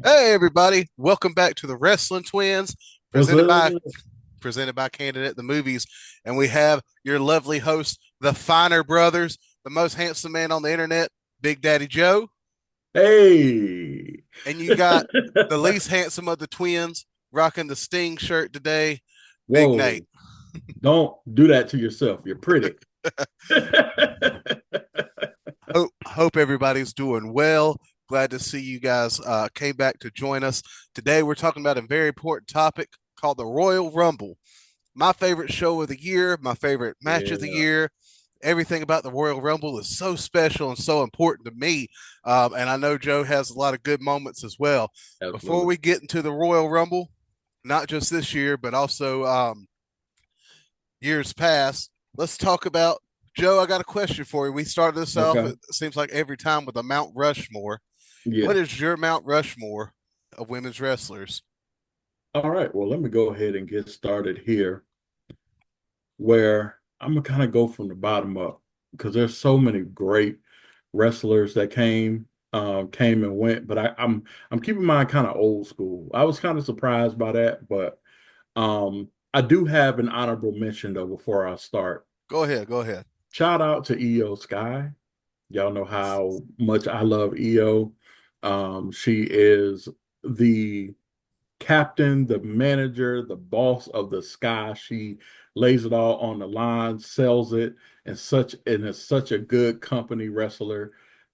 Hey everybody, welcome back to the Wrestling Twins, What's presented by up? Candidate the Movies, and we have your lovely host, the Finer Brothers, the most handsome man on the internet, Big Daddy Joe, Hey. and you got the least handsome of the twins, rocking the Sting shirt today, Big Nate. Whoa. Don't do that to yourself. You're pretty. Hope everybody's doing well. Glad to see you guys came back to join us today. We're talking about a very important topic called the Royal Rumble. My favorite show of the year, my favorite match of the Yeah, year. Everything about the Royal Rumble is so special and so important to me. And I know Joe has a lot of good moments as well. Before absolutely. we get into the Royal Rumble, not just this year, but also years past, let's talk about Joe. I got a question for you. We started this off, Okay. it seems like every time, with a Mount Rushmore. What Yeah. is your Mount Rushmore of women's wrestlers? All right. Well, let me go ahead and get started here where I'm gonna kind of go from the bottom up because there's so many great wrestlers that came and went, but I'm keeping mine kind of old school. I was kind of surprised by that, but I do have an honorable mention though before I start. Go ahead. Go ahead. Shout out to EO Sky. Y'all know how much I love EO. She is the captain, the manager, the boss of the Sky. She lays it all on the line, sells it, and is such a good company wrestler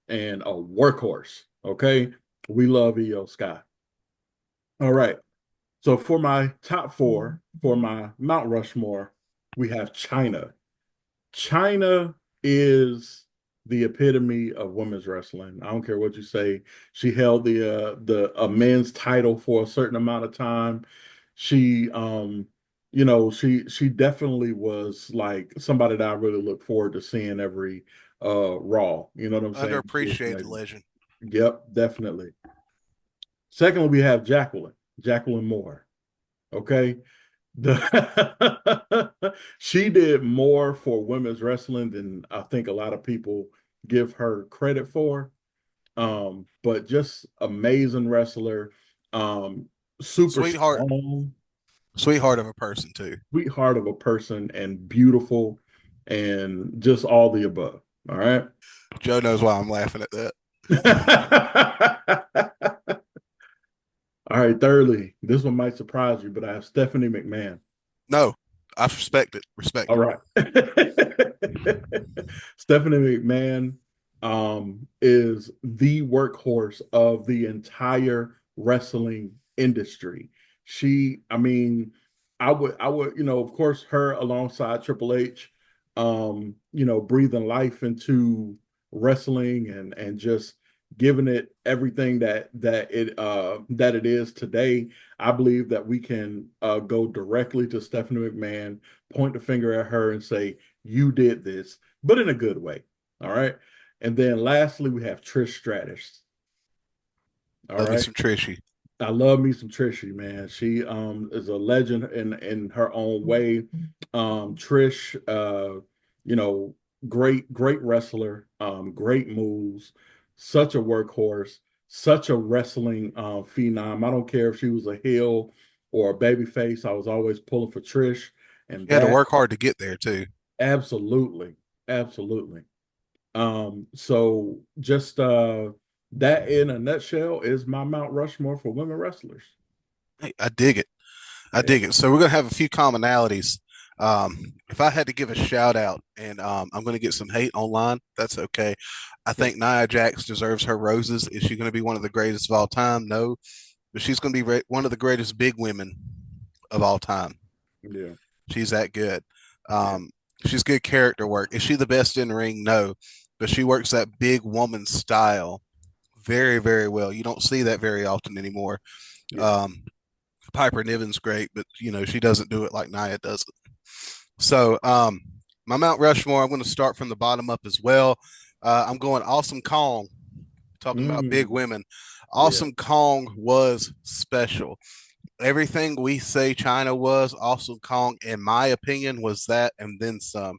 and a workhorse. Okay. We love EO Sky. All right. So for my top four, for my Mount Rushmore, we have China. China is the epitome of women's wrestling. I don't care what you say. She held the men's title for a certain amount of time. She she definitely was like somebody that I really look forward to seeing every Raw. You know what I'm saying? She was Underappreciated amazing. legend. Yep, definitely. Secondly, we have Jacqueline Moore. Okay. The she did more for women's wrestling than I think a lot of people give her credit for. But just amazing wrestler, super Sweetheart, strong, sweetheart of a person too. sweetheart of a person, and beautiful, and just all the above. All right. Joe knows why I'm laughing at that. All right. Thirdly, this one might surprise you, but I have Stephanie McMahon. No, I respect it. Respect All it. right. Stephanie McMahon is the workhorse of the entire wrestling industry. I mean, of course, her alongside Triple H, breathing life into wrestling and just giving it everything that it is today. I believe that we can go directly to Stephanie McMahon, point the finger at her and say, you did this, but in a good way. All right. And then lastly, we have Trish Stratus. All Love me right. some Trishy. I love me some Trishy, man. She is a legend in her own way. Trish, you know, great wrestler, great moves, such a workhorse, such a wrestling phenom. I don't care if she was a heel or a baby face. I was always pulling for Trish, and You had to that work hard to get there too. absolutely, absolutely. So just that in a nutshell is my Mount Rushmore for women wrestlers. Hey, I dig it. I Yeah. dig it. So we're gonna have a few commonalities. If I had to give a shout out, and I'm going to get some hate online, that's okay. I think Nia Jax deserves her roses. Is she going to be one of the greatest of all time? No, but she's going to be one of the greatest big women of all time. Yeah. She's that good. Yeah. Um, she's good character work. Is she the best in the ring? No, but she works that big woman style very, very well. You don't see that very often anymore. Yeah. Um, Piper Niven's great, but she doesn't do it like Nia does it. So my Mount Rushmore, I'm going to start from the bottom up as well. I'm going Awesome Kong. Talking about big Mm, women. yeah. Awesome Kong was special. Everything we say China was, Awesome Kong, in my opinion, was that and then some.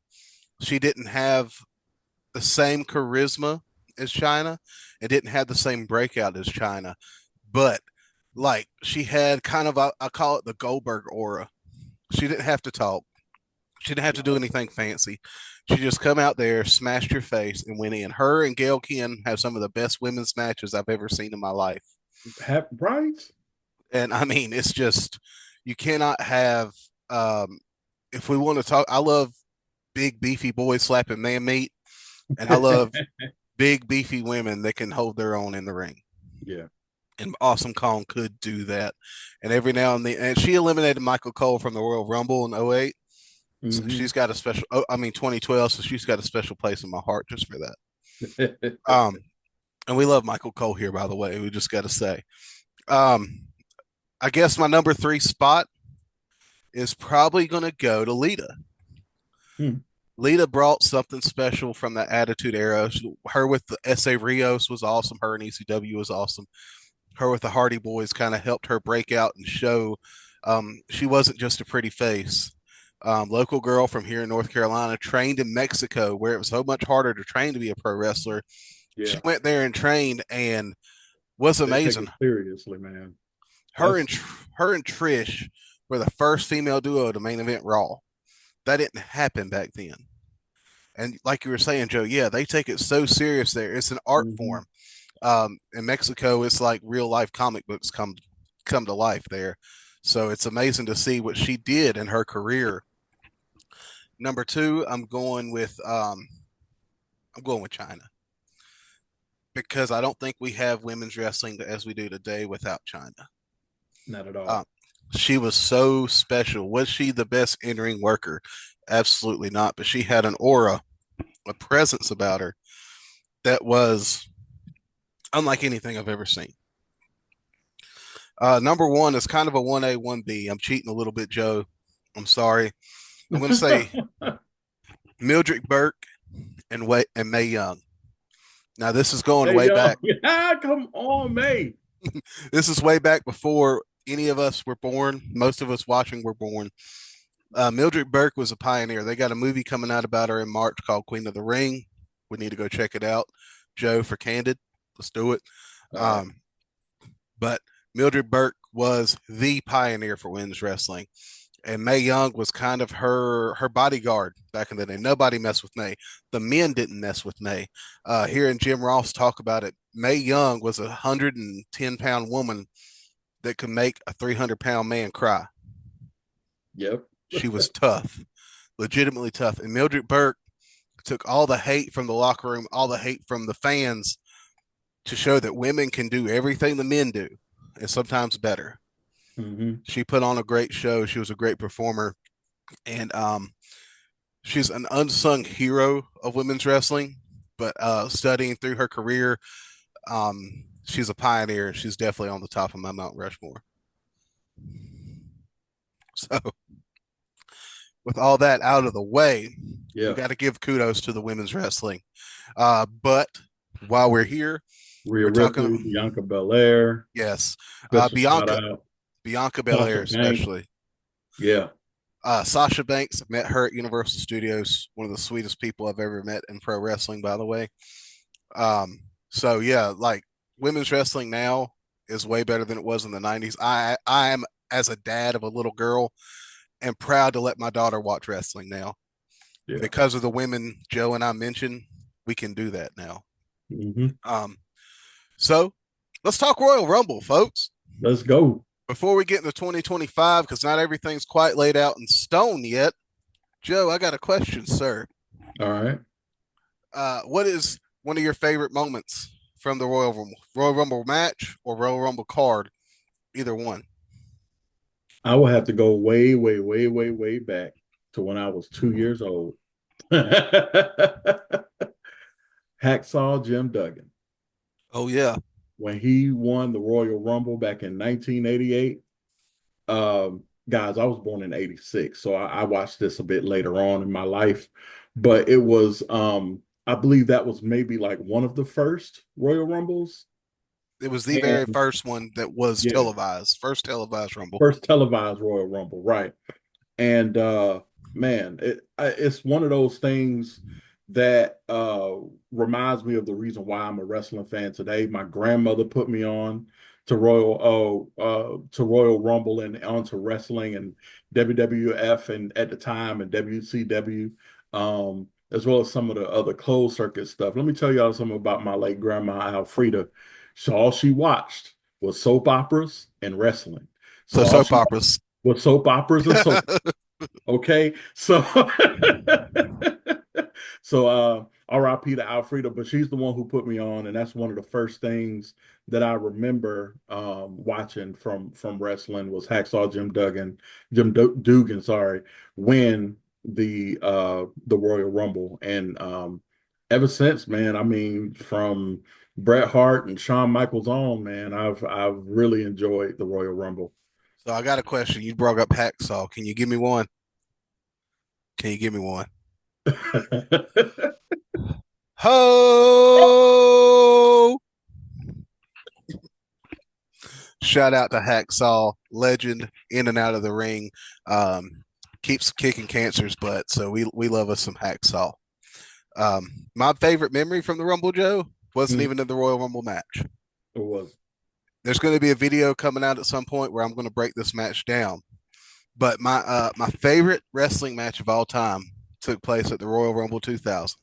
She didn't have the same charisma as China. It didn't have the same breakout as China, but like she had kind of I call it the Goldberg aura. She didn't have to talk. She didn't have to do No. anything fancy. She just come out there, smashed your face, and went in. Her and Gail Ken have some of the best women's matches I've ever seen in my life. Right? And I mean, it's just you cannot have. If we want to talk, I love big beefy boys slapping man meat, and I love big beefy women that can hold their own in the ring. Yeah. And Awesome Kong could do that. And every now and then, and she eliminated Michael Cole from the Royal Rumble in '08. So Hmm. she's got a special, oh, I mean, 2012. So she's got a special place in my heart just for that. Um, and we love Michael Cole here, by the way. We just got to say, um, I guess my number three spot is probably going to go to Lita. Hmm. Lita brought something special from the Attitude Era. Her with the SA Rios was awesome. Her in ECW was awesome. Her with the Hardy Boys kind of helped her break out and show she wasn't just a pretty face. Local girl from here in North Carolina, trained in Mexico, where it was so much harder to train to be a pro wrestler. She Yeah. went there and trained and was They take amazing. it seriously, man. Her That's and her and Trish were the first female duo to main event Raw. That didn't happen back then. And like you were saying, Joe, yeah, they take it so serious there. It's an art hmm form. In Mexico, it's like real life comic books come to life there. So it's amazing to see what she did in her career. Number two, I'm going with China because I don't think we have women's wrestling as we do today without China. not at Um, all. she was so special. Was she the best in ring worker? Absolutely not. But she had an aura, a presence about her that was unlike anything I've ever seen. Number one is kind of a 1A, 1B. I'm cheating a little bit, Joe. I'm sorry. I'm going to say Mildred Burke and Mae Young. Now, this is going Hey way yo, back. yeah, come on, May. This is way back before any of us were born. Most of us watching were born. Mildred Burke was a pioneer. They got a movie coming out about her in March called Queen of the Ring. We need to go check it out. Joe for Candid. Let's do it. All right. Um, but Mildred Burke was the pioneer for women's wrestling. And Mae Young was kind of her bodyguard back in the day. Nobody messed with Mae. The men didn't mess with Mae. Nope. Hearing Jim Ross talk about it, Mae Young was a 110-pound woman that could make a 300-pound man cry. Yep. She was tough, legitimately tough. And Mildred Burke took all the hate from the locker room, all the hate from the fans to show that women can do everything the men do and sometimes better. hmm She put on a great show. She was a great performer. And she's an unsung hero of women's wrestling, but studying through her career, she's a pioneer. She's definitely on the top of my Mount Rushmore. So, with all that out of the way, we Yeah. got to give kudos to the women's wrestling. But while we're here, Rhea we're Ripley, talking, Bianca Belair, yes, special shout Bianca, out. Bianca Belair Sasha Banks. especially. Yeah. Sasha Banks, met her at Universal Studios. One of the sweetest people I've ever met in pro wrestling, by the way. So yeah, like women's wrestling now is way better than it was in the '90s. I am, as a dad of a little girl, am proud to let my daughter watch wrestling now, and Yeah. because of the women Joe and I mentioned, we can do that now. hmm Um, so let's talk Royal Rumble, folks. Let's go. Before we get into 2025, because not everything's quite laid out in stone yet. Joe, I got a question, sir. All right. What is one of your favorite moments from the Royal Rumble match or Royal Rumble card? Either one. I will have to go way, way, way, way, way back to when I was 2 years old. Hacksaw Jim Duggan. Oh yeah, When he won the Royal Rumble back in 1988. Guys, I was born in 86, so I watched this a bit later on in my life. But it was I believe that was maybe like one of the first Royal Rumbles. it was the very And first one that was yeah, televised, first televised Rumble. first televised Royal Rumble, right. And man, it's one of those things that reminds me of the reason why I'm a wrestling fan today. My grandmother put me on to Royal Rumble and onto wrestling and WWF and at the time and WCW, as well as some of the other closed circuit stuff. Let me tell y'all something about my late grandma Alfreda. So all she watched was soap operas and wrestling. So So all soap she watched operas. was soap operas and soap. Okay, so RIP to Alfreda, but she's the one who put me on, and that's one of the first things that I remember watching from wrestling was Hacksaw Dugan, sorry, win the Royal Rumble, and ever since, man, I mean, from Bret Hart and Shawn Michaels on, man, I've really enjoyed the Royal Rumble. So I got a question. You brought up hacksaw. Can you give me one? Can you give me one? Ho! Shout out to Hacksaw, legend in and out of the ring. Keeps kicking cancer's butt. So we love us some Hacksaw. My favorite memory from the Rumble, Joe, wasn't Mm, even in the Royal Rumble match. it was. There's going to be a video coming out at some point where I'm going to break this match down. But my favorite wrestling match of all time took place at the Royal Rumble 2000.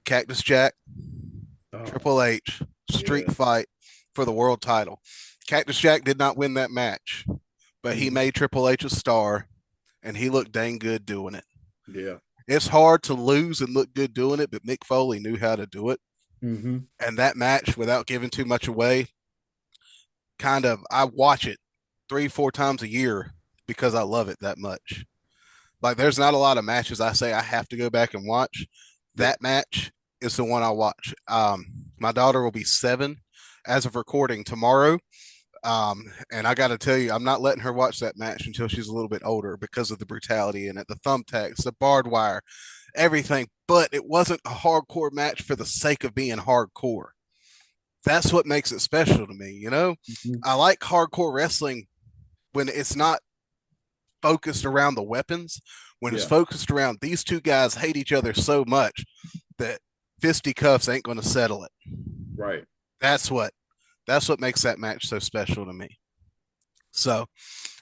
Cactus Jack, Oh, Triple H, street yeah. fight for the world title. Cactus Jack did not win that match, but he Mhm. made Triple H a star, and he looked dang good doing it. Yeah. It's hard to lose and look good doing it, but Mick Foley knew how to do it. Hmm. And that match, without giving too much away, kind of I watch it 3, 4 times a year because I love it that much. Like there's not a lot of matches I say I have to go back and watch. Yeah. That match is the one I watch. My daughter will be 7 as of recording tomorrow. And I got to tell you, I'm not letting her watch that match until she's a little bit older because of the brutality in it, the thumbtacks, the barbed wire, everything. But it wasn't a hardcore match for the sake of being hardcore. That's what makes it special to me. You know, Mhm. I like hardcore wrestling when it's not focused around the weapons, when it's Yeah. focused around these two guys hate each other so much that fisticuffs ain't going to settle it. Right. That's what makes that match so special to me. So,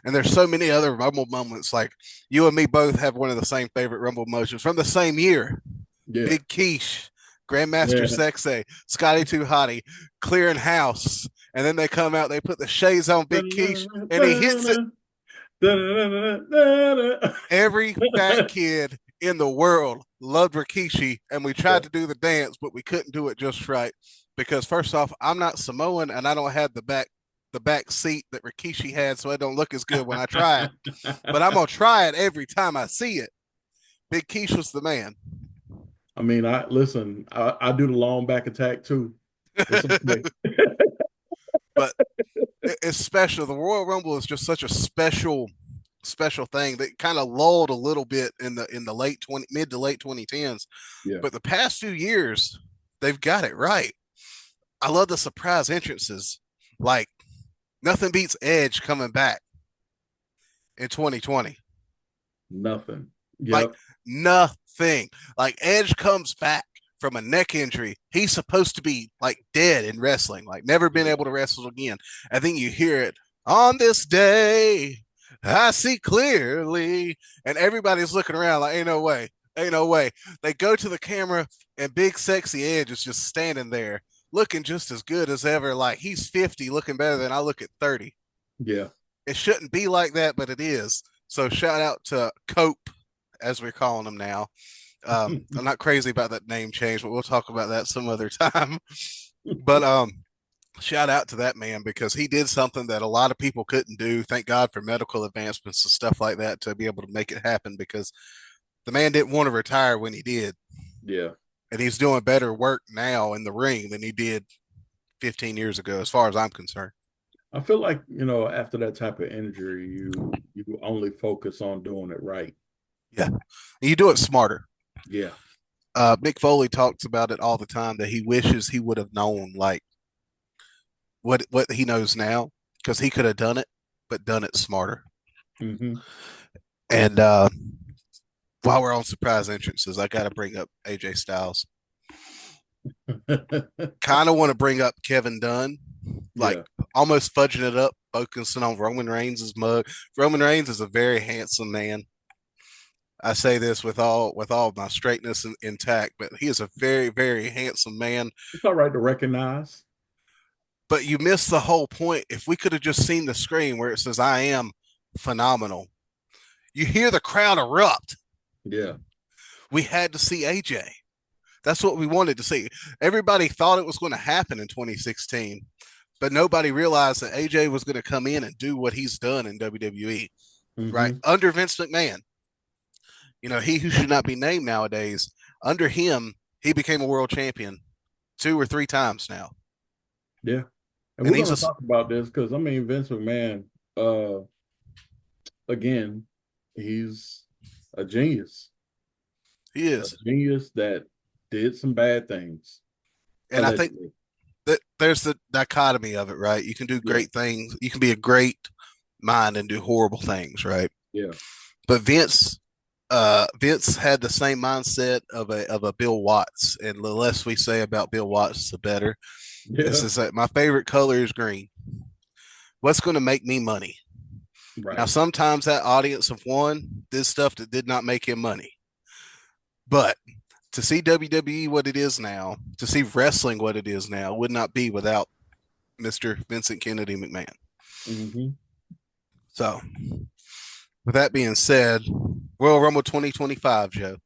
and there's so many other Rumble moments. Like you and me both have one of the same favorite Rumble motions from the same year. Yeah. Big Quiche, Grandmaster Yeah. Sexay, Scotty Too Hottie, clearing house, and then they come out. They put the shades on Big Quiche, and he hits it. Every fat kid in the world loved Rikishi, and we Yeah. tried to do the dance, but we couldn't do it just right because first off, I'm not Samoan, and I don't have the back seat that Rikishi had, so it don't look as good when I try it. But I'm gonna try it every time I see it. Big Quiche was the man. I mean, I listen, I do the long back attack too. It's okay. But it's special. The Royal Rumble is just such a special thing that kind of lulled a little bit in the mid to late 2010s. Yeah. But the past 2 years, they've got it right. I love the surprise entrances. Like nothing beats Edge coming back in 2020. Nothing. Like Yep. nothing. Like Edge comes back from a neck injury. He's supposed to be like dead in wrestling, like never been Yeah. able to wrestle again. I think you hear it on this day. I see clearly, and everybody's looking around like, ain't no way, ain't no way. They go to the camera, and big sexy Edge is just standing there, looking just as good as ever. Like he's 50, looking better than I look at 30. Yeah. It shouldn't be like that, but it is. So shout out to Cope, as we're calling him now. I'm not crazy about that name change, but we'll talk about that some other time. But shout out to that man because he did something that a lot of people couldn't do. Thank God for medical advancements and stuff like that to be able to make it happen because the man didn't want to retire when he did. Yeah. And he's doing better work now in the ring than he did 15 years ago, as far as I'm concerned. I feel like, after that type of injury, you only focus on doing it right. Yeah. And you do it smarter. Yeah. Mick Foley talks about it all the time that he wishes he would have known like what he knows now because he could have done it, but done it smarter. Hmm. And while we're on surprise entrances, I got to bring up AJ Styles. Kind of want to bring up Kevin Dunn, like Yeah. almost fudging it up, focusing on Roman Reigns' mug. Roman Reigns is a very handsome man. I say this with all my straightness intact, but he is a very, very handsome man. It's all right to recognize. But you miss the whole point. If we could have just seen the screen where it says "I am phenomenal," you hear the crowd erupt. Yeah. We had to see AJ. That's what we wanted to see. Everybody thought it was going to happen in 2016, but nobody realized that AJ was going to come in and do what he's done in WWE, right? Hmm. Under Vince McMahon, he who should not be named nowadays, under him, he became a world champion 2 or 3 times now. Yeah. And And we're he's going a, to talk about this because, I mean, Vince McMahon, uh, again, he's a genius, he a is. genius that did some bad things, And I think allegedly. that there's the dichotomy of it, right? You can do Yeah. great things. You can be a great mind and do horrible things, right? Yeah. But Vince had the same mindset of a Bill Watts, and the less we say about Bill Watts, the better. This Yeah. is my favorite color is green. What's going to make me money? Now, Right. sometimes that audience of one did stuff that did not make him money, but to see WWE what it is now, to see wrestling what it is now, would not be without Mr. Vincent Kennedy McMahon. Hmm. So, with that being said, Royal Rumble 2025, Joe,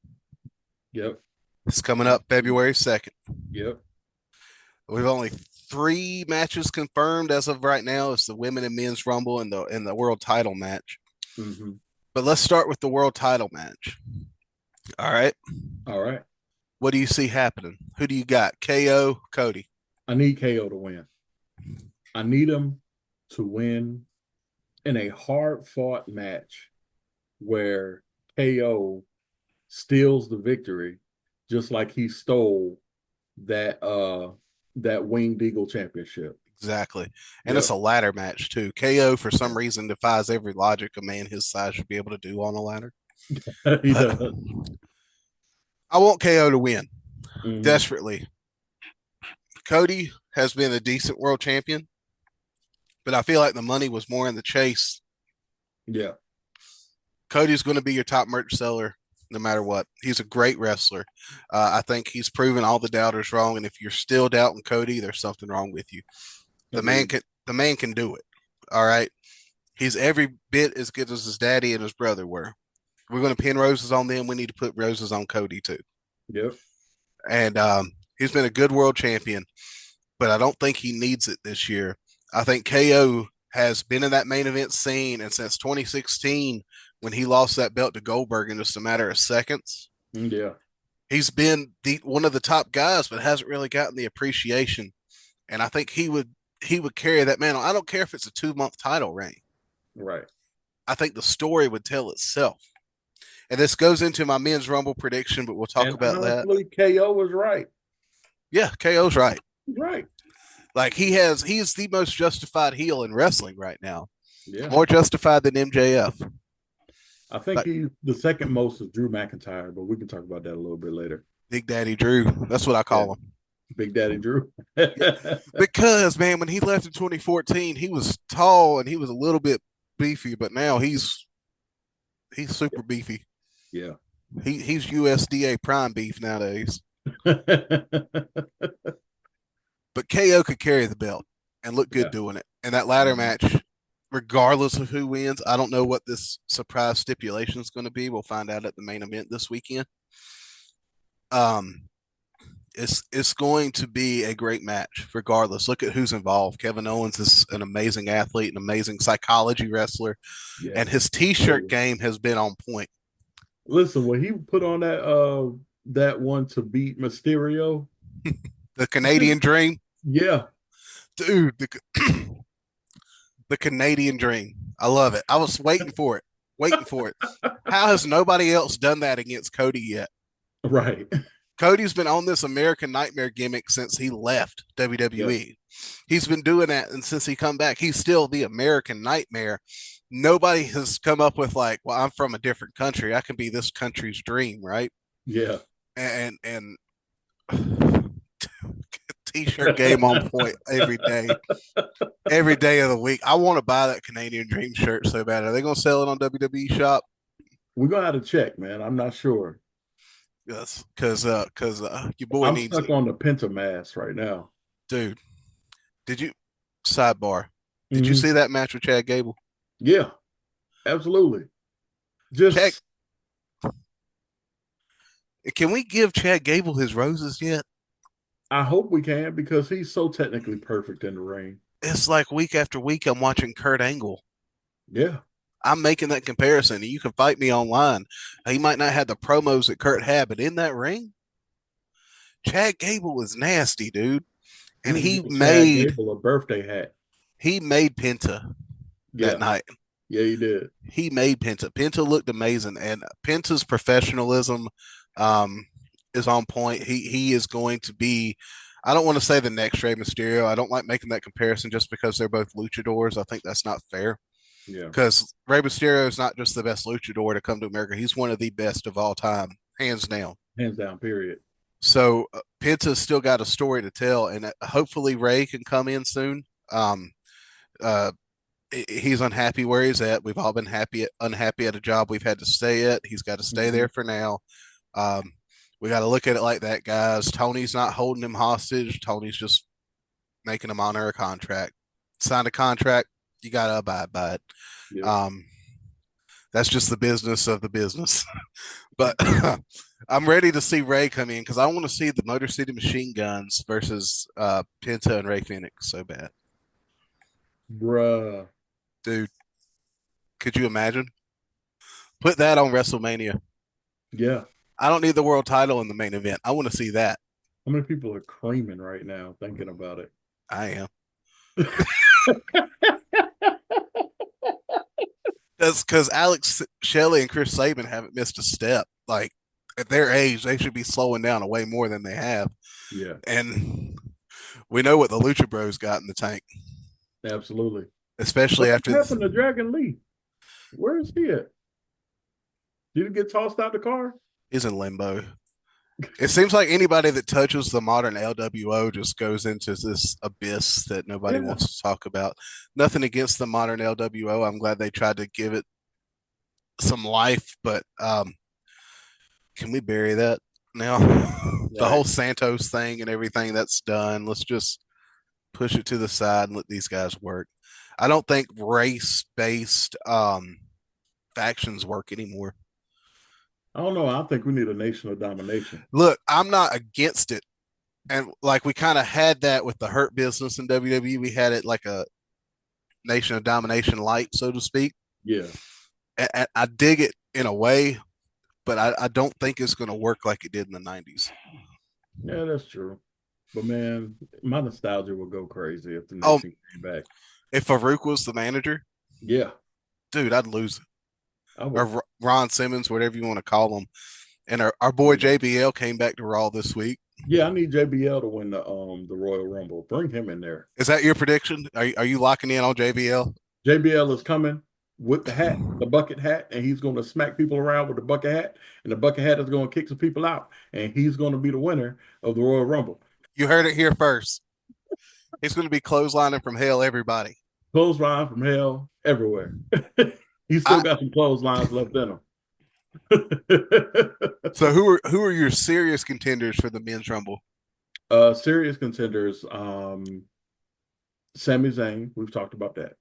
Yep. it's coming up February 2nd. Yep. We've only 3 matches confirmed as of right now. It's the women and men's rumble and the world title match. Hmm. But let's start with the world title match. All right. All right. What do you see happening? Who do you got? KO, Cody. I need KO to win. I need him to win in a hard fought match where KO steals the victory, just like he stole that Winged Eagle Championship. Exactly. And it's Yep. a ladder match too. KO for some reason defies every logic a man his size should be able to do on a ladder. He But does. I want KO to win Hmm. desperately. Cody has been a decent world champion, but I feel like the money was more in the chase. Yeah. Cody's going to be your top merch seller no matter what. He's a great wrestler. I think he's proven all the doubters wrong. And if you're still doubting Cody, there's something wrong with you. The man Agreed. can the man can do it. All right. He's every bit as good as his daddy and his brother were. We're going to pin roses on them. We need to put roses on Cody too. Yep. And he's been a good world champion, but I don't think he needs it this year. I think KO has been in that main event scene, and since 2016, when he lost that belt to Goldberg in just a matter of seconds, Yeah. he's been one of the top guys, but hasn't really gotten the appreciation. And I think he would carry that mantle. I don't care if it's a 2 month title reign. Right. I think the story would tell itself. And this goes into my men's rumble prediction, but we'll talk And about that. honestly, KO was right. Yeah, KO's right. Right. Like he's the most justified heel in wrestling right now. Yeah. More justified than MJF. I think Like he the second most is Drew McIntyre, but we can talk about that a little bit later. Big Daddy Drew. That's what I Yeah. call him. Big Daddy Drew. Yeah. Because man, when he left in 2014, he was tall and he was a little bit beefy, but now he's super beefy. Yeah. He's USDA prime beef nowadays. But KO could carry the belt and look good Yeah. doing it. And that ladder Mhm. match, regardless of who wins, I don't know what this surprise stipulation is going to be. We'll find out at the main event this weekend. Um, it's going to be a great match, regardless. Look at who's involved. Kevin Owens is an amazing athlete, an amazing psychology wrestler, and Yes. his T-shirt game has been on point. Listen, when he put on that one to beat Mysterio, The Canadian Dream, yeah, dude. The Canadian Dream. I love it. I was waiting for it. Waiting for it. How has nobody else done that against Cody yet? right. Cody's been on this American Nightmare gimmick since he left Yeah, WWE. He's been doing that, and since he come back, he's still the American Nightmare. Nobody has come up with like, well, I'm from a different country. I can be this country's dream, right? yeah. And T-shirt game on point every day of the week. I want to buy that Canadian Dream shirt so bad. Are they going to sell it on WWE Shop? We're gonna have to check, man. I'm not sure. Yes, because your boy I'm needs stuck it, on the Penta mask right now. dude. Did you sidebar? Did you Hmm. see that match with Chad Gable? Yeah, absolutely. Chad, Just can we give Chad Gable his roses yet? I hope we can because he's so technically perfect in the ring. It's like week after week I'm watching Kurt Angle. Yeah. I'm making that comparison. You can fight me online. He might not have the promos that Kurt had, but in that ring, Chad Gable was nasty, dude. He And need to get Chad Gable a birthday hat. he made Penta that Yeah. night. Yeah, he did. He made Penta. Penta looked amazing, and Penta's professionalism um, is on point. He is going to be. I don't want to say the next Rey Mysterio. I don't like making that comparison just because they're both luchadors. I think that's not fair Yeah. because Rey Mysterio is not just the best luchador to come to America. He's one of the best of all time, hands down. Hands down, period. So Penta's still got a story to tell, and hopefully Ray can come in soon. Um, uh, he's unhappy where he's at. We've all been unhappy at a job we've had to stay at. He's got to stay Hmm. there for now. Um, we got to look at it like that, guys. Tony's not holding him hostage. Tony's just making him honor a contract. Sign a contract, you got to abide by it. Yep. That's just the business of the business. But I'm ready to see Ray come in because I want to see the Motor City Machine Guns versus Penta and Ray Phoenix so bad. Bruh. Dude, could you imagine? Put that on WrestleMania. Yeah. I don't need the world title in the main event. I want to see that. How many people are creaming right now thinking about it? I am. That's because Alex Shelley and Chris Sabin haven't missed a step. Like at their age, they should be slowing down way more than they have. Yeah, And we know what the Lucha Bros got in the tank, absolutely. especially What after happened to Dragon Lee? Where is he at? Did he get tossed out the car? he's in limbo. It seems like anybody that touches the modern LWO just goes into this abyss that nobody Yeah. wants to talk about. Nothing against the modern LWO. I'm glad they tried to give it some life, but can we bury that now? The Right. whole Santos thing and everything that's done. Let's just push it to the side and let these guys work. I don't think race-based factions work anymore. I don't know. I think we need a nation of domination. Look, I'm not against it. And like we kind of had that with the Hurt Business in WWE. We had it like a Nation of Domination light, so to speak. Yeah. And I dig it in a way, but I don't think it's going to work like it did in the 90s. Yeah, that's true. But man, my nostalgia would go crazy if the Oh, nation came back. if Farouk was the manager, Yeah, dude, I'd lose it. I would. Or Ron Simmons, whatever you want to call him. And our boy JBL came back to Raw this week. Yeah, I need JBL to win the Royal Rumble. Bring him in there. Is that your prediction? Are you locking in on JBL? JBL is coming with the hat, the bucket hat, and he's going to smack people around with the bucket hat, and the bucket hat is going to kick some people out, and he's going to be the winner of the Royal Rumble. You heard it here first. He's going to be clotheslining from hell, everybody. Clothesline from hell everywhere. He's still I, got some clotheslines left in him. so who are your serious contenders for the men's rumble? Serious contenders. Sami Zayn. We've talked about that.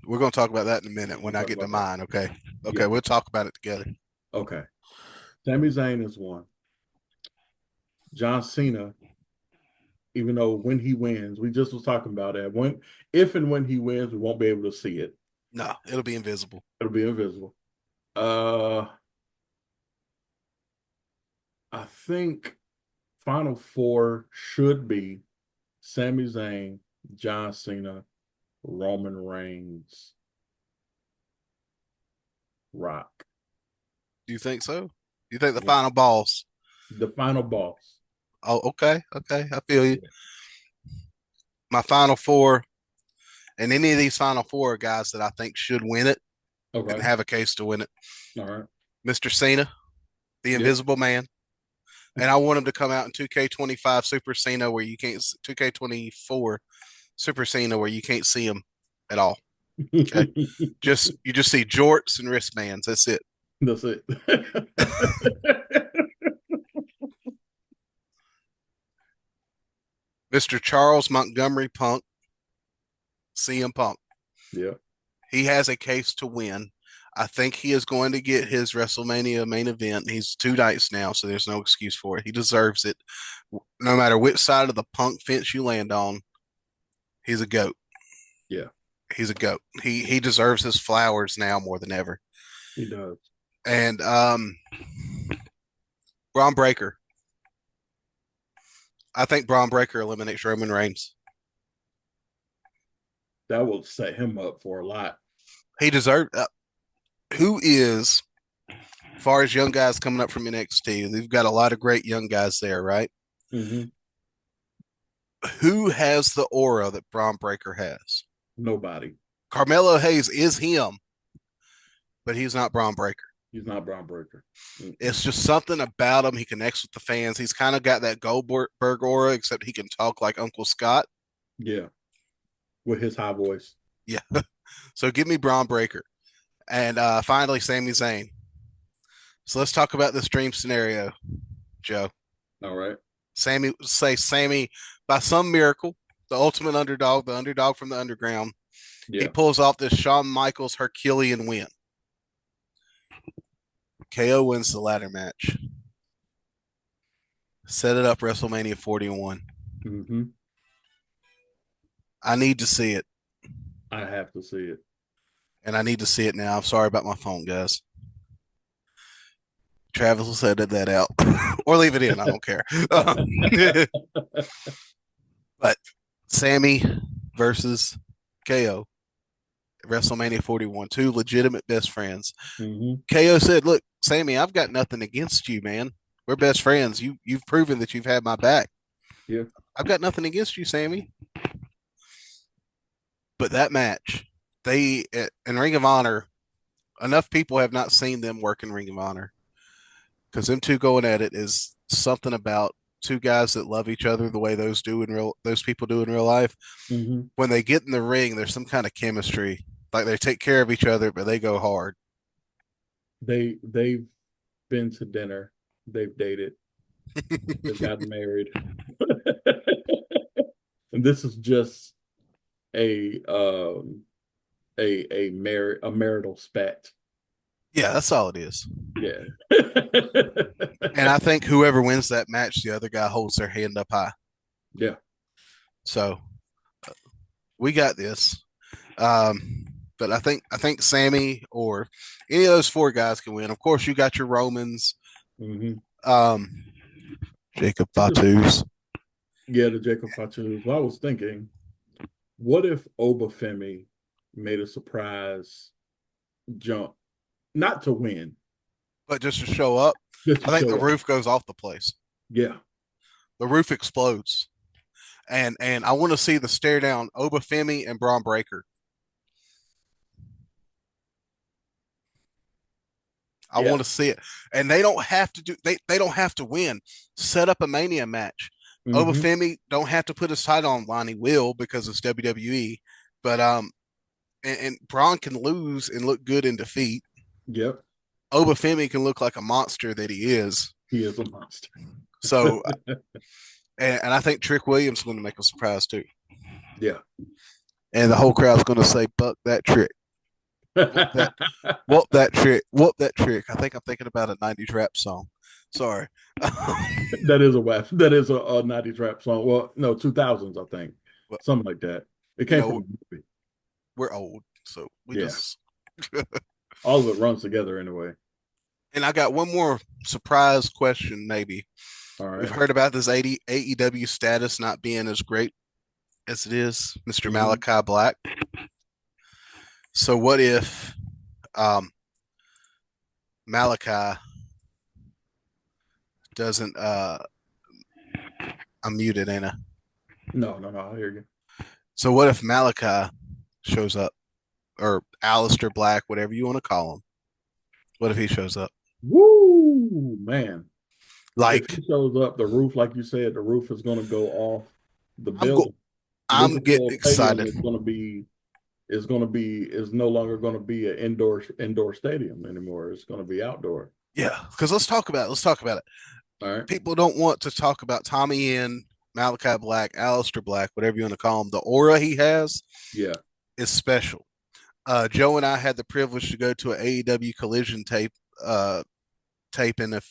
We're going to talk about that in a minute when I get to mine. Okay. Okay. Yeah. We'll talk about it together. Okay. Sami Zayn is one. John Cena, even though when he wins, we just was talking about that. If and when he wins, we won't be able to see it. No, it'll be invisible. It'll be invisible. I think Final Four should be Sami Zayn, John Cena, Roman Reigns, Rock. Do you think so? Do you think the final boss? The final boss. Oh, okay. Okay. I feel you. My final four, and any of these final four are guys that I think should win it and Okay. have a case to win it. All right. Mr. Cena, the Invisible Man, And I want him to come out in 2K25 Super Cena where you can't 2K24 Super Cena where you can't see him at all. Okay, just you just see jorts and wristbands. That's it. That's it. Mr. Charles Montgomery Punk, CM Punk. Yeah. He has a case to win. I think he is going to get his WrestleMania main event. He's 2 nights now, so there's no excuse for it. He deserves it. No matter which side of the Punk fence you land on, he's a goat. Yeah. He's a goat. He deserves his flowers now more than ever. He does. And Braun Breaker. I think Braun Breaker eliminates Roman Reigns. That will set him up for a lot. He deserves. Who is, as far as young guys coming up from NXT, they've got a lot of great young guys there, right? Mm-hmm. Who has the aura that Braun Breaker has? Nobody. Carmelo Hayes is him, but he's not Braun Breaker. He's not Braun Breaker. Mm-mm. It's just something about him. He connects with the fans. He's kind of got that Goldberg aura, except he can talk like Uncle Scott. Yeah. With his high voice. Yeah. So give me Braun Breaker. And finally, Sami Zayn. So let's talk about this dream scenario, Joe. All right. Sammy, by some miracle, the ultimate underdog, the underdog from the underground, he Yeah. pulls off this Shawn Michaels Herculean win. KO wins the ladder match. Set it up WrestleMania 41. Mm-hmm. I need to see it, I have to see it. and I need to see it now. I'm sorry about my phone, guys. Travis will edit that out or leave it in. I don't care. But Sammy versus KO, WrestleMania 41, two legitimate best friends. Mm-hmm. KO said, "Look, Sammy, I've got nothing against you, man. We're best friends. You've proven that you've had my back. Yeah. I've got nothing against you, Sammy." But that match, they in Ring of Honor, enough people have not seen them work in Ring of Honor because them two going at it is something about two guys that love each other the way those people do in real life. Mm-hmm. When they get in the ring, there's some kind of chemistry. Like they take care of each other, but they go hard. They've been to dinner. They've dated. They've gotten married. And this is just a a marital spat. Yeah, that's all it is. Yeah. And I think whoever wins that match, the other guy holds their hand up high. Yeah. So we got this. But I think Sammy or any of those four guys can win. Of course, you got your Romans, Mm-hmm. um, Jacob Fatu's. Yeah, the Jacob Fatu. Well, I was thinking, what if Obafemi made a surprise jump, not to win, But just to show up, just to I think the show up? roof goes off the place. Yeah. The roof explodes, and I want to see the stare down Obafemi and Braun Breaker. I Yeah. want to see it, and they don't have to do. They don't have to win. Set up a Mania match. Mm-hmm. Obafemi don't have to put his title on line. He will because it's WWE. But and Braun can lose and look good in defeat. Yep. Obafemi can look like a monster that he is. He is a monster. So, and I think Trick Williams is going to make a surprise too. Yeah. And the whole crowd's going to say, "Buck that trick, whoop that trick, whoop that trick." I think I'm thinking about a '90s rap song. Sorry. That is a WAF. That is a 90s rap song. Well, no, 2000s, I think. Well, Something like that. It came know, from a movie. we're old, so we Yeah. just. All of it runs together anyway. And I got one more surprise question, maybe. All We've right. heard about this AEW status not being as great as it is, Mr. Mhm. Malachi Black. So what if Malachi doesn't I'm muted, ain't I? No, I hear you. So what if Malachi shows up? Or Alistair Black, whatever you want to call him. What if he shows up? Woo, man. If Like he shows up, the roof, like you said, the roof is going to go off the I'm go building. I'm Lucas getting Oil Stadium excited. is no longer going to be an indoor stadium anymore. It's going to be outdoor. Yeah, because let's talk about it. All right. People don't want to talk about Tommy Inn, Malachi Black, Alistair Black, whatever you want to call him. The aura he has Yeah. is special. Joe and I had the privilege to go to an AEW Collision uh, taping a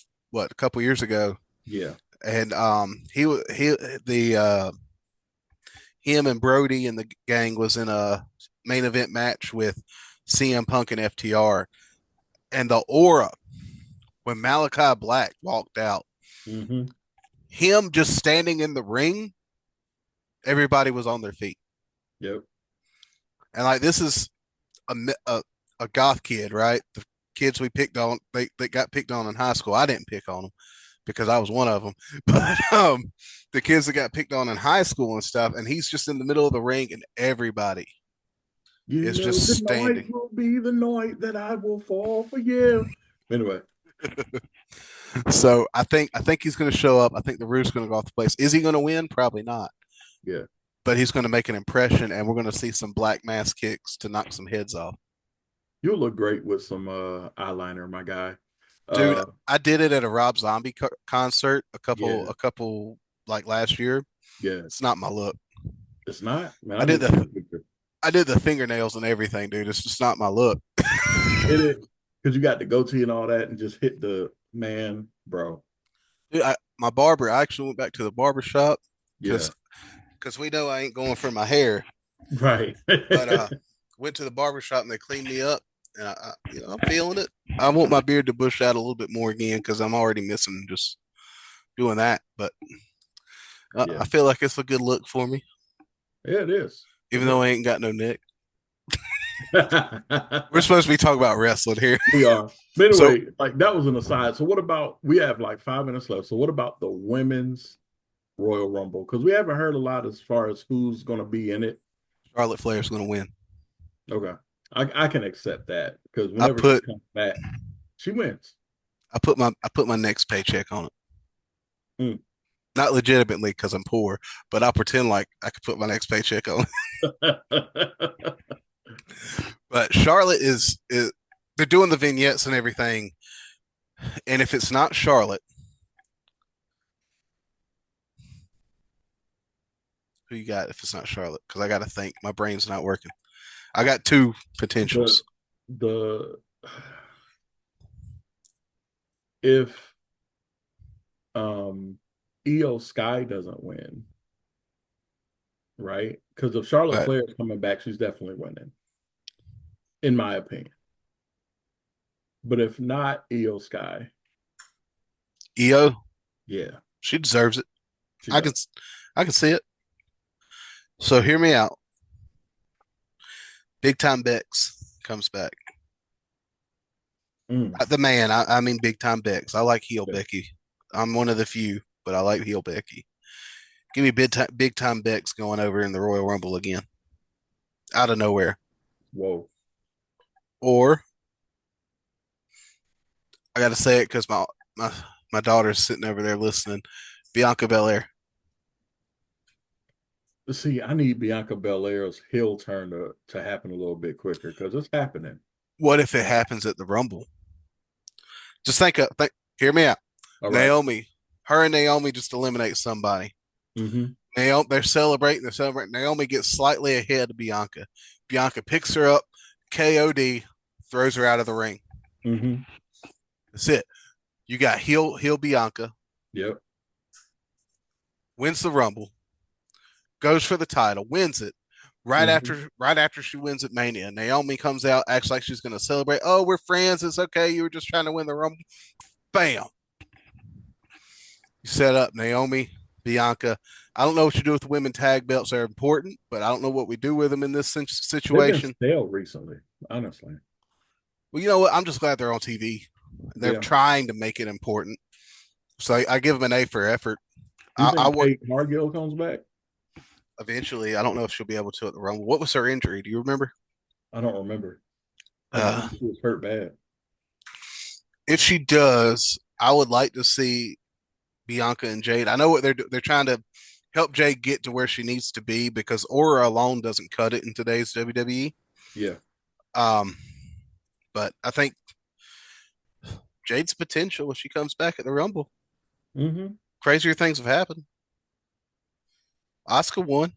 couple years ago, Yeah. and he the him and Brody and the gang was in a main event match with CM Punk and FTR, and the aura when Malachi Black walked out, Mm-hmm. him just standing in the ring, everybody was on their feet, Yep. and like this is a a goth kid, right? The kids we picked on, they got picked on in high school. I didn't pick on them because I was one of them, but the kids that got picked on in high school and stuff, and he's just in the middle of the ring, and everybody You is know, just the night standing. will be the night that I will fall for you. Anyway, So I think he's going to show up. I think the roof's going to go off the place. Is he going to win? Probably not. yeah. But he's going to make an impression, and we're going to see some black mass kicks to knock some heads off. You'll look great with some eyeliner, my guy. Dude, Uh I did it at a Rob Zombie concert yeah, a couple like last year. yeah. It's not my look. It's not, man. I I did need to see a the picture. I did the fingernails and everything, dude. It's just not my look. It is because you got the goatee and all that and just hit the man, bro. Dude, my barber, I actually went back to the barber shop Yeah. because we know I ain't going for my hair. Right. But went to the barber shop and they cleaned me up, and I'm feeling it. I want my beard to bush out a little bit more again because I'm already missing just doing that. But Yeah. I feel like it's a good look for me, Yeah, it is. It even though I ain't got no neck. is. We're supposed to be talking about wrestling here. We are. But So anyway, like that was an aside. So what about we have like 5 minutes left. So what about the women's Royal Rumble? Because we haven't heard a lot as far as who's gonna be in it. Charlotte Flair's going to win. Okay. I can accept that because I whenever she put comes back, she wins. I put my next paycheck on it. Mm. Not legitimately because I'm poor, but I pretend like I could put my next paycheck on it. But Charlotte is they're doing the vignettes and everything. And if it's not Charlotte, who you got if it's not Charlotte? Because I got to think. My brain's not working. I got two the potentials. the if um Io Sky doesn't win, right? Because if Charlotte But Flair is coming back, she's definitely winning, in my opinion. But if not Io Sky, Io, yeah, she deserves it. she I can does. I can see it. So hear me out. Big time Bex comes back. Mm, Not the man. I mean big time Bex. I like heel yeah. Becky. I'm one of the few, but I like heel Becky. Give me big time Bex going over in the Royal Rumble again, out of nowhere. Whoa. Or I got to say it because my daughter's sitting over there listening. Bianca Belair. See, I need Bianca Belair's heel turn to happen a little bit quicker because it's happening. What if it happens at the Rumble? Just hear me out. All right. Naomi, her and Naomi just eliminate somebody. Mm-hmm. Naomi, they're celebrating. Naomi gets slightly ahead of Bianca. Bianca picks her up, KOD, throws her out of the ring. Mm-hmm. That's it. You got heel Bianca, Yep. wins the Rumble, goes for the title, wins it. Mm-hmm. Right after she wins at Mania, Naomi comes out, acts like she's going to celebrate. Oh, we're friends. It's okay. You were just trying to win the Rumble. Bam. You set up Naomi, Bianca. I don't know what you do with the women tag belts. They're important, but I don't know what we do with them in this They've been situation. stale recently, honestly. Well, you know what? I'm just glad they're on TV. They're Yeah. trying to make it important. So I give them an A for effort. You I think would Kate Cargill comes back? eventually. I don't know if she'll be able to at the Rumble. What was her injury? Do you remember? I don't remember. I just Uh, know she was hurt bad. if she does, I would like to see. Bianca and Jade. I know what they're trying to help Jade get to where she needs to be because Aura alone doesn't cut it in today's WWE. Yeah. Um, but I think Jade's potential if she comes back at the Rumble. Hmm. Crazier things have happened. Asuka won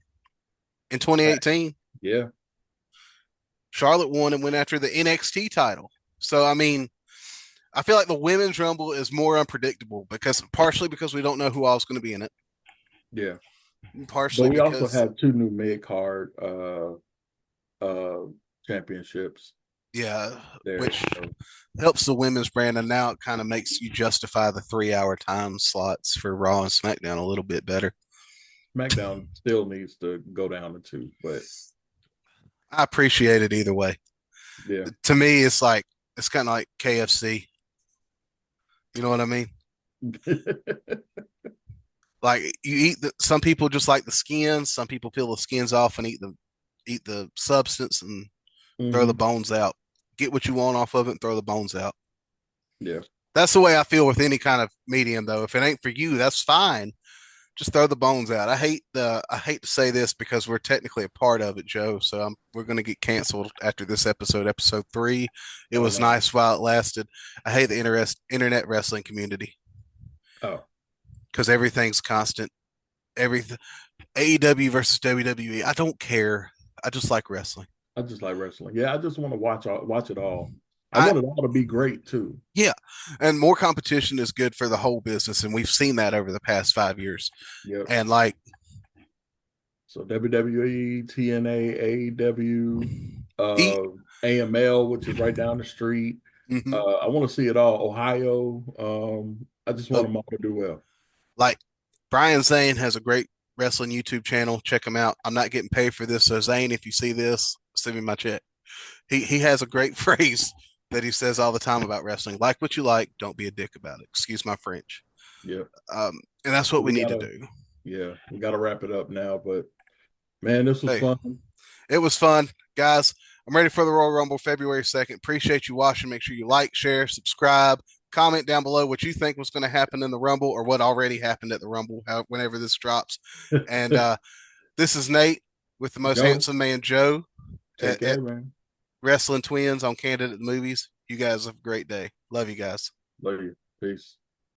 in 2018. Yeah. Charlotte won and went after the NXT title. So I mean, I feel like the women's rumble is more unpredictable because partially because we don't know who else is going to be in it, Yeah. But partially we also because have two new mid card uh championships yeah, there. which So helps the women's brand, and now it kind of makes you justify the 3 hour time slots for Raw and SmackDown a little bit better. SmackDown still needs to go down to two, but I appreciate it either way. yeah. To me, it's like it's kind of like KFC. You know what I mean? Like you eat some people just like the skins. Some people peel the skins off and eat the substance and throw the Hmm. bones out. Get what you want off of it and throw the bones out. Yeah. That's the way I feel with any kind of medium, though. If it ain't for you, that's fine. Just throw the bones out. I hate to say this because we're technically a part of it, Joe. So we're going to get canceled after this episode 3. It Oh was no. nice while it lasted. I hate the internet wrestling community Oh, because everything's constant. Everything AEW versus WWE. I don't care. I just like wrestling. I just like wrestling. Yeah, I just want to watch it all. I I want it all to be great too. Yeah, and more competition is good for the whole business, and we've seen that over the past 5 years. Yep. And like, So WWE, TNA, AEW, e- AML, which is right down the street. mhm. I want to see it all. Ohio. I just want Oh, them all to do well. like Brian Zane has a great wrestling YouTube channel. Check him out. I'm not getting paid for this, so Zane, if you see this, send me my check. He has a great phrase that he says all the time about wrestling: like what you like, don't be a dick about it. Excuse my French. Yep. And that's what we We need to gotta, do. yeah, we gotta wrap it up now. But man, this was Hey, fun. it was fun, guys. I'm ready for the Royal Rumble February 2nd. Appreciate you watching. Make sure you like, share, subscribe, comment down below what you think was going to happen in the Rumble or what already happened at the Rumble, whenever this drops. And this is Nate with the most Joe, handsome man, Joe, take at care, man. Wrestling Twins on Candidate Movies. You guys have a great day. Love you guys. Love you. Peace.